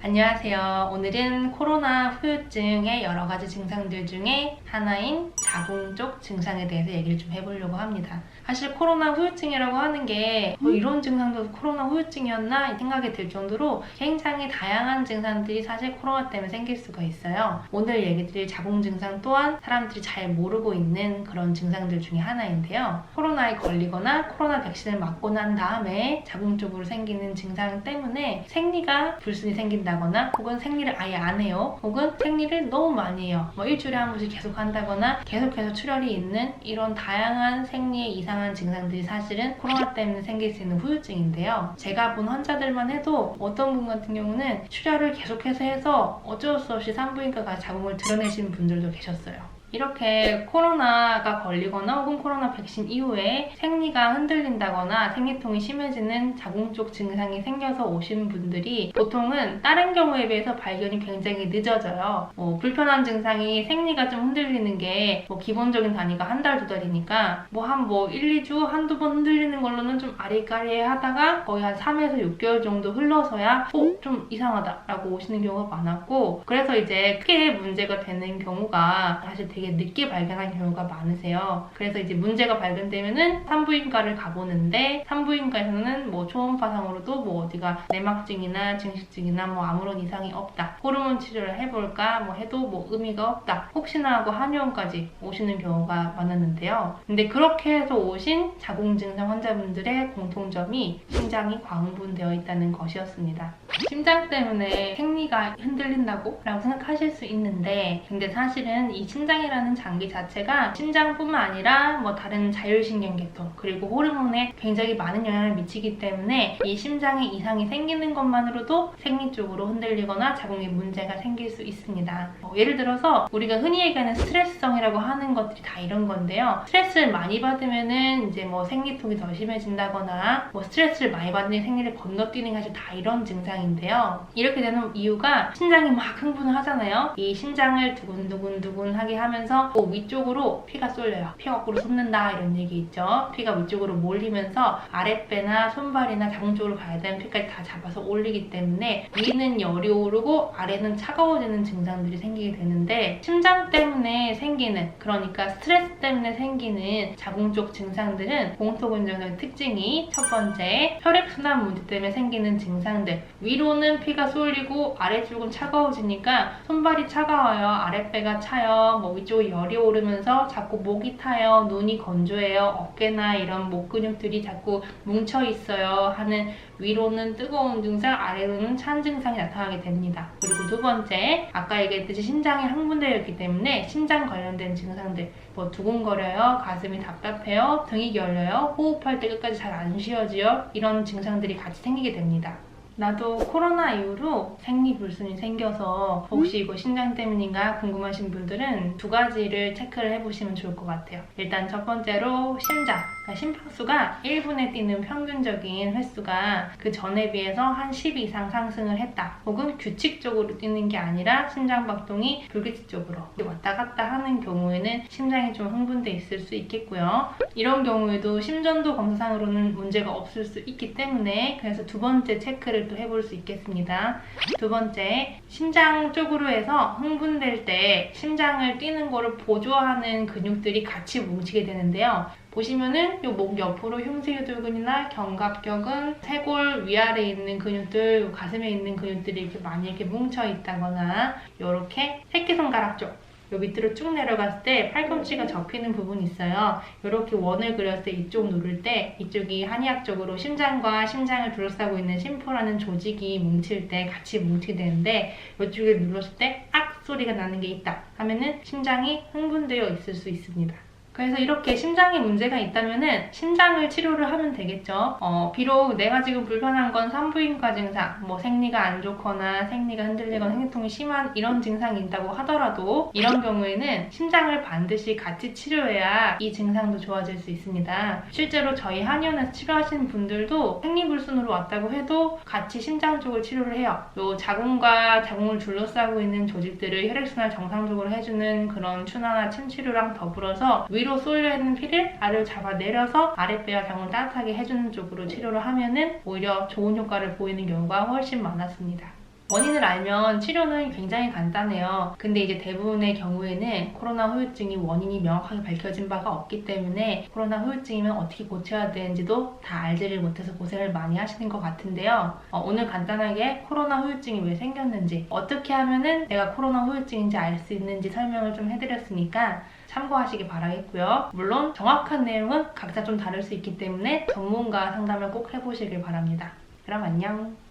안녕하세요. 오늘은 코로나 후유증의 여러 가지 증상들 중에 하나인 자궁 쪽 증상에 대해서 얘기를 좀 해보려고 합니다. 사실 코로나 후유증이라고 하는 게 이런 증상도 코로나 후유증이었나 생각이 들 정도로 굉장히 다양한 증상들이 사실 코로나 때문에 생길 수가 있어요. 오늘 얘기 드릴 자궁 증상 또한 사람들이 잘 모르고 있는 그런 증상들 중에 하나인데요. 코로나에 걸리거나 코로나 백신을 맞고 난 다음에 자궁 쪽으로 생기는 증상 때문에 생리가 불순이 생긴다거나 혹은 생리를 아예 안 해요. 혹은 생리를 너무 많이 해요. 일주일에 한 번씩 계속 한다거나 계속해서 출혈이 있는 이런 다양한 생리의 이상한 증상들이 사실은 코로나 때문에 생길 수 있는 후유증인데요. 제가 본 환자들만 해도 어떤 분 같은 경우는 출혈을 계속해서 해서 어쩔 수 없이 산부인과 가서 자궁을 드러내시는 분들도 계셨어요. 이렇게 코로나가 걸리거나 혹은 코로나 백신 이후에 생리가 흔들린다거나 생리통이 심해지는 자궁 쪽 증상이 생겨서 오시는 분들이 보통은 다른 경우에 비해서 발견이 굉장히 늦어져요. 불편한 증상이 생리가 좀 흔들리는 게 기본적인 단위가 한 달, 두 달이니까 한 1, 2주 한두 번 흔들리는 걸로는 좀 아리까리 하다가 거의 한 3에서 6개월 정도 흘러서야 좀 이상하다 라고 오시는 경우가 많았고, 그래서 이제 크게 문제가 되는 경우가 사실 되게 늦게 발견한 경우가 많으세요. 그래서 이제 문제가 발견되면은 산부인과를 가보는데 산부인과에서는 초음파상으로도 어디가 내막증이나 증식증이나 아무런 이상이 없다, 호르몬 치료를 해볼까 해도 의미가 없다, 혹시나 하고 한의원까지 오시는 경우가 많았는데요. 근데 그렇게 해서 오신 자궁 증상 환자분들의 공통점이 심장이 과흥분되어 있다는 것이었습니다. 심장 때문에 생리가 흔들린다고 라고 생각하실 수 있는데, 근데 사실은 이 심장이라는 장기 자체가 심장뿐만 아니라 다른 자율신경계통 그리고 호르몬에 굉장히 많은 영향을 미치기 때문에 이 심장에 이상이 생기는 것만으로도 생리 쪽으로 흔들리거나 자궁에 문제가 생길 수 있습니다. 예를 들어서 우리가 흔히 얘기하는 스트레스성이라고 하는 것들이 다 이런 건데요. 스트레스를 많이 받으면은 이제 생리통이 더 심해진다거나 스트레스를 많이 받으니 생리를 건너뛰는 게 사실 다 이런 증상인데요. 이렇게 되는 이유가 심장이 막 흥분을 하잖아요. 이 심장을 두근두근두근하게 하면서 위쪽으로 피가 쏠려요. 피 거꾸로 솟는다 이런 얘기 있죠. 피가 위쪽으로 몰리면서 아랫배나 손발이나 자궁 쪽으로 가야 되는 피까지 다 잡아서 올리기 때문에 위는 열이 오르고 아래는 차가워지는 증상들이 생기게 되는데, 심장 때문에 생기는, 그러니까 스트레스 때문에 생기는 자궁 쪽 증상들은 공통적인 특징이 첫 번째, 혈액순환 문제 때문에 생기는 증상들. 위로는 피가 쏠리고 아래쪽은 차가워지니까 손발이 차가워요, 아랫배가 차요, 위쪽에 열이 오르면서 자꾸 목이 타요, 눈이 건조해요, 어깨나 이런 목 근육들이 자꾸 뭉쳐 있어요 하는 위로는 뜨거운 증상, 아래로는 찬 증상이 나타나게 됩니다. 그리고 두 번째, 아까 얘기했듯이 심장이 흥분되어 있기 때문에 심장 관련된 증상들, 두근거려요, 가슴이 답답해요, 등이 결려요, 호흡할 때 끝까지 잘 안 쉬어져요, 이런 증상들이 같이 생기게 됩니다. 나도 코로나 이후로 생리불순이 생겨서 혹시 이거 심장 때문인가 궁금하신 분들은 두 가지를 체크를 해보시면 좋을 것 같아요. 일단 첫 번째로 심장, 심박수가 1분에 뛰는 평균적인 횟수가 그 전에 비해서 한 10 이상 상승을 했다, 혹은 규칙적으로 뛰는 게 아니라 심장박동이 불규칙적으로 왔다 갔다 하는 경우에는 심장이 좀 흥분돼 있을 수 있겠고요. 이런 경우에도 심전도 검사상으로는 문제가 없을 수 있기 때문에 그래서 두 번째 체크를 또 해볼 수 있겠습니다. 두 번째, 심장 쪽으로 해서 흥분될 때 심장을 뛰는 거를 보조하는 근육들이 같이 뭉치게 되는데요. 보시면은 요 목 옆으로 흉쇄유돌근이나 견갑격은 쇄골 위아래에 있는 근육들, 가슴에 있는 근육들이 이렇게 많이 뭉쳐 있다거나, 요렇게 새끼손가락 쪽 요 밑으로 쭉 내려갔을 때 팔꿈치가 접히는 부분이 있어요. 이렇게 원을 그렸을 때 이쪽 누를 때 이쪽이 한의학적으로 심장과 심장을 둘러싸고 있는 심포라는 조직이 뭉칠 때 같이 뭉치게 되는데, 이쪽을 눌렀을 때 악 소리가 나는 게 있다 하면은 심장이 흥분되어 있을 수 있습니다. 그래서 이렇게 심장에 문제가 있다면은 심장을 치료를 하면 되겠죠. 비록 내가 지금 불편한 건 산부인과 증상, 생리가 안 좋거나 생리가 흔들리거나 생리통이 심한 이런 증상이 있다고 하더라도 이런 경우에는 심장을 반드시 같이 치료해야 이 증상도 좋아질 수 있습니다. 실제로 저희 한의원에서 치료하시는 분들도 생리불순으로 왔다고 해도 같이 심장 쪽을 치료를 해요. 요 자궁과 자궁을 둘러싸고 있는 조직들을 혈액순환 정상적으로 해주는 그런 추나나 침치료랑 더불어서 위로 쏠려있는 피를 아래로 잡아내려서 아랫배와 자궁을 따뜻하게 해주는 쪽으로 치료를 하면은 오히려 좋은 효과를 보이는 경우가 훨씬 많았습니다. 원인을 알면 치료는 굉장히 간단해요. 근데 이제 대부분의 경우에는 코로나 후유증이 원인이 명확하게 밝혀진 바가 없기 때문에 코로나 후유증이면 어떻게 고쳐야 되는지도 다 알지를 못해서 고생을 많이 하시는 것 같은데요. 오늘 간단하게 코로나 후유증이 왜 생겼는지, 어떻게 하면은 내가 코로나 후유증인지 알 수 있는지 설명을 좀 해드렸으니까 참고하시기 바라겠고요. 물론 정확한 내용은 각자 좀 다를 수 있기 때문에 전문가 상담을 꼭 해보시길 바랍니다. 그럼 안녕.